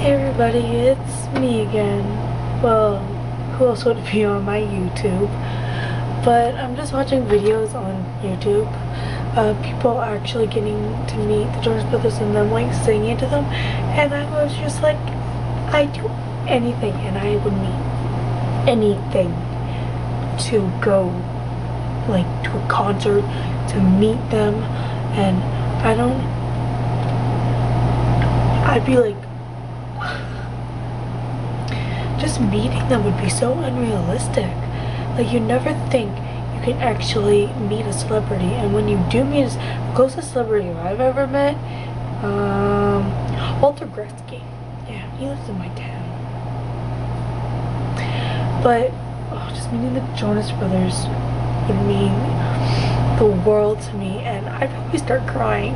Hey everybody, it's me again. Well, who else would be on my YouTube? But I'm just watching videos on YouTube of people actually getting to meet the Jonas Brothers and them like singing to them, and I was just like, I'd do anything and I would meet anything to go like to a concert, to meet them, and I'd be like, just meeting them would be so unrealistic. Like, you never think you can actually meet a celebrity, and when you do meet the closest celebrity I've ever met, Walter Gretzky. Yeah, he lives in my town. But just meeting the Jonas Brothers would mean the world to me, and I'd probably start crying.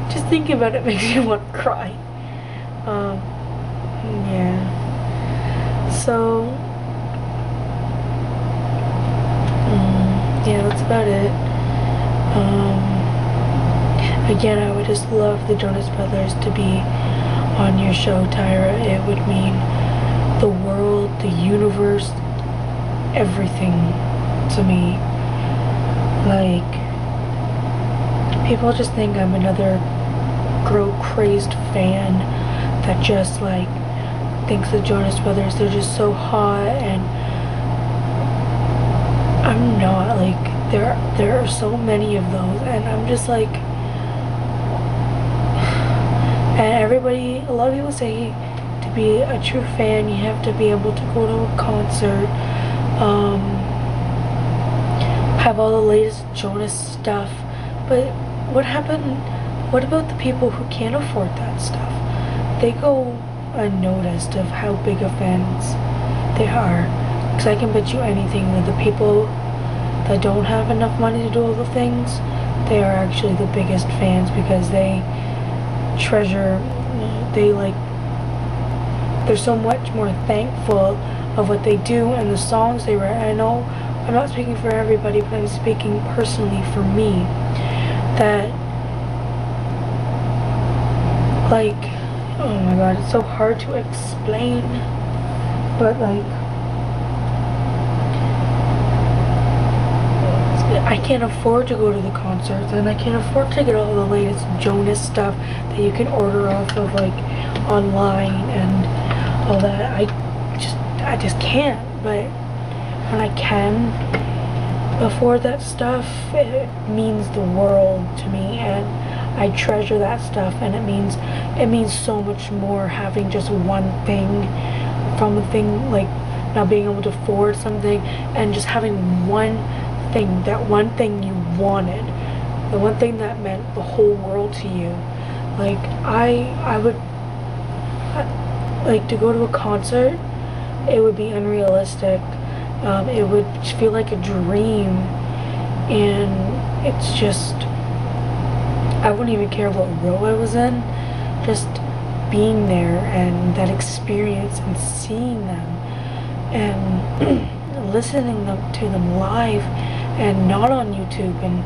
Just thinking about it makes me want to cry. Yeah. So, yeah, that's about it. Again, I would just love the Jonas Brothers to be on your show, Tyra. It would mean the world, the universe, everything to me. Like, people just think I'm another crazed fan that just like thinks the Jonas Brothers, they're just so hot, and I'm not. Like, there are so many of those, and I'm just like, and a lot of people say to be a true fan you have to be able to go to a concert, have all the latest Jonas stuff, but what about the people who can't afford that stuff? They go unnoticed of how big of fans they are, because I can bet you anything that the people that don't have enough money to do all the things, they are actually the biggest fans, because they treasure, they're so much more thankful of what they do and the songs they write. I know I'm not speaking for everybody, but I'm speaking personally for me, that like, oh my god, it's so hard to explain, but like, I can't afford to go to the concerts, and I can't afford to get all the latest Jonas stuff that you can order off of like online and all that. I just can't. But when I can afford that stuff, it means the world to me, and I treasure that stuff, and it means so much more having just one thing from the thing, like not being able to afford something, and just having one thing, that one thing you wanted, the one thing that meant the whole world to you. Like, I would like to go to a concert. It would be unrealistic. It would feel like a dream, and it's just, I wouldn't even care what row I was in. Just being there and that experience and seeing them and listening to them live and not on YouTube, and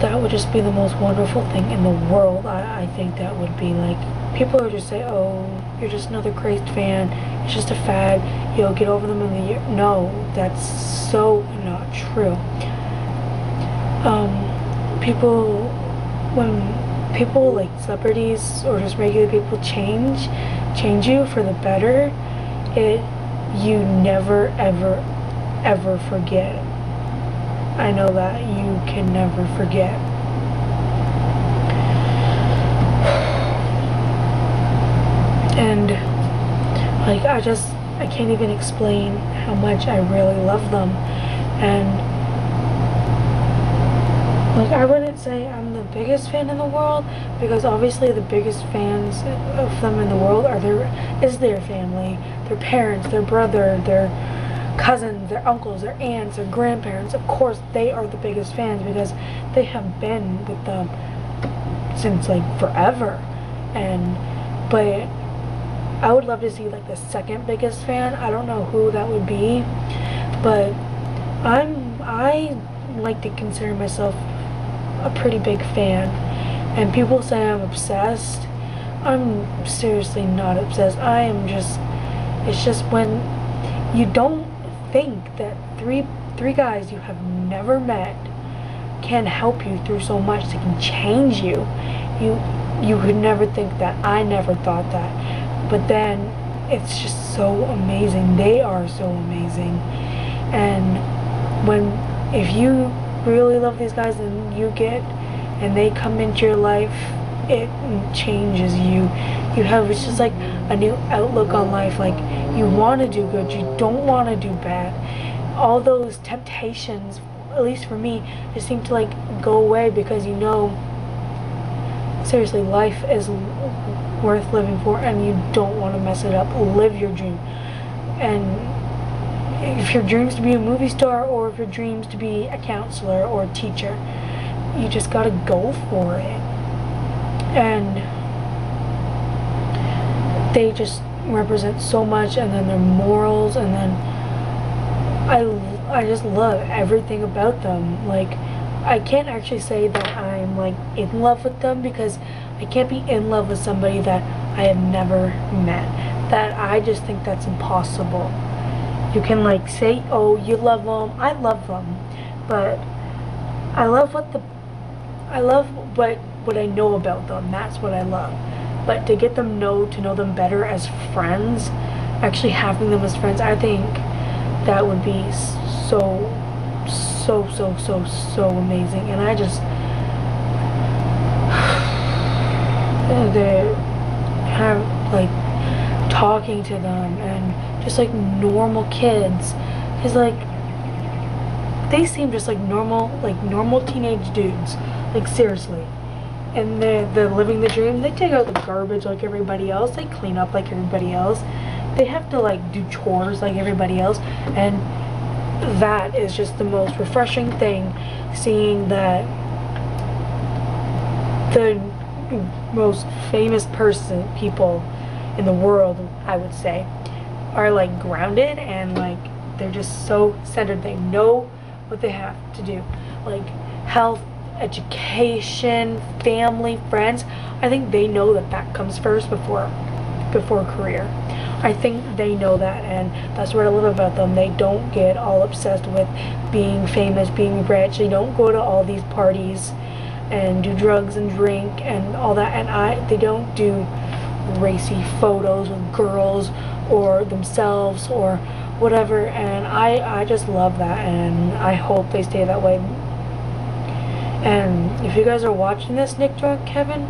that would just be the most wonderful thing in the world. I think that would be like, people would just say, oh, you're just another crazed fan, it's just a fad, you'll get over them in the year. No, that's so not true. When people like celebrities or just regular people change you for the better, you never ever forget. I know that you can never forget. And like, I can't even explain how much I really love them. And like, I wouldn't say I'm the biggest fan in the world, because obviously the biggest fans of them in the world is their family, their parents, their brother, their cousins, their uncles, their aunts, their grandparents. Of course they are the biggest fans, because they have been with them since like forever. But I would love to see like the second biggest fan. I don't know who that would be, but I like to consider myself a pretty big fan, and people say I'm obsessed, I'm seriously not obsessed. I am just, it's just when you don't think that three guys you have never met can help you through so much, they can change you. You would never think that. I never thought that. But then it's just so amazing. They are so amazing. And if you really love these guys and they come into your life, it changes you. It's just like a new outlook on life. Like, you want to do good, you don't want to do bad. All those temptations, at least for me, just seem to like go away, because seriously, life is worth living for, and you don't want to mess it up. Live your dream. And if your dream's to be a movie star, or if your dream's to be a counselor or a teacher, you just gotta go for it. And they just represent so much, and then their morals, and then I just love everything about them. Like, I can't actually say that I'm like in love with them, because I can't be in love with somebody that I have never met. That I just think that's impossible. You can like say, oh, you love them, I love them, but I love what I know about them. That's what I love. But to get them to know them better as friends, actually having them as friends, I think that would be so amazing. And I just they have like talking to them, and just like normal kids, because like they seem just like normal teenage dudes, like seriously. And they're living the dream. They take out the garbage like everybody else, they clean up like everybody else, they have to like do chores like everybody else. And that is just the most refreshing thing, seeing that the most famous people in the world, I would say, are like grounded, and like they're just so centered. They know what they have to do, like health, education, family, friends. I think they know that comes first before career. I think they know that, and that's what I love about them. They don't get all obsessed with being famous, being rich. They don't go to all these parties and do drugs and drink and all that. And they don't do racy photos with girls or themselves or whatever. And I just love that, and I hope they stay that way. And if you guys are watching this, Nick, John, Kevin,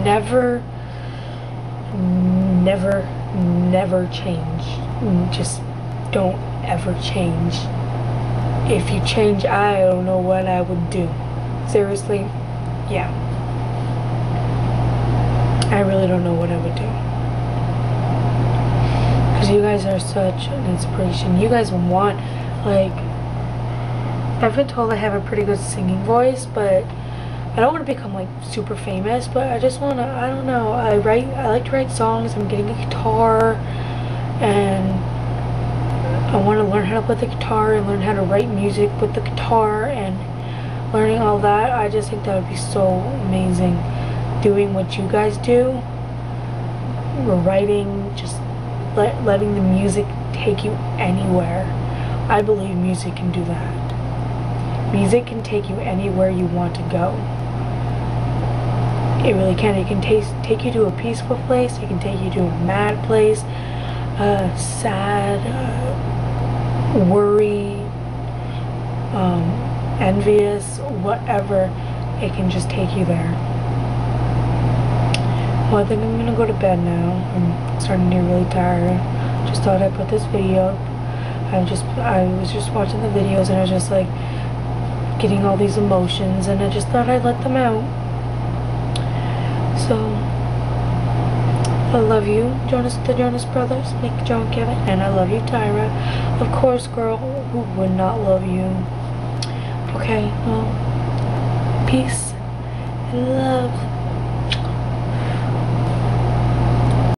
never change. Just don't ever change. If you change, I don't know what I would do. Seriously, yeah. I really don't know what I would do. Because you guys are such an inspiration. You guys want, like, I've been told I have a pretty good singing voice, but I don't want to become like super famous, but I just want to, I don't know, I like to write songs. I'm getting a guitar, and I want to learn how to play the guitar and learn how to write music with the guitar, and learning all that. I just think that would be so amazing, doing what you guys do. Writing, just letting the music take you anywhere. I believe music can do that. Music can take you anywhere you want to go. It really can. It can take you to a peaceful place. It can take you to a mad place, sad, worry, envious, whatever. It can just take you there. Well, I think I'm gonna go to bed now. I'm starting to get really tired. Just thought I'd put this video up. I was just watching the videos, and I was just like getting all these emotions, and I just thought I'd let them out. So I love you, the Jonas Brothers, Nick, John, Kevin, and I love you, Tyra. Of course, girl, who would not love you? Okay, well, peace and love.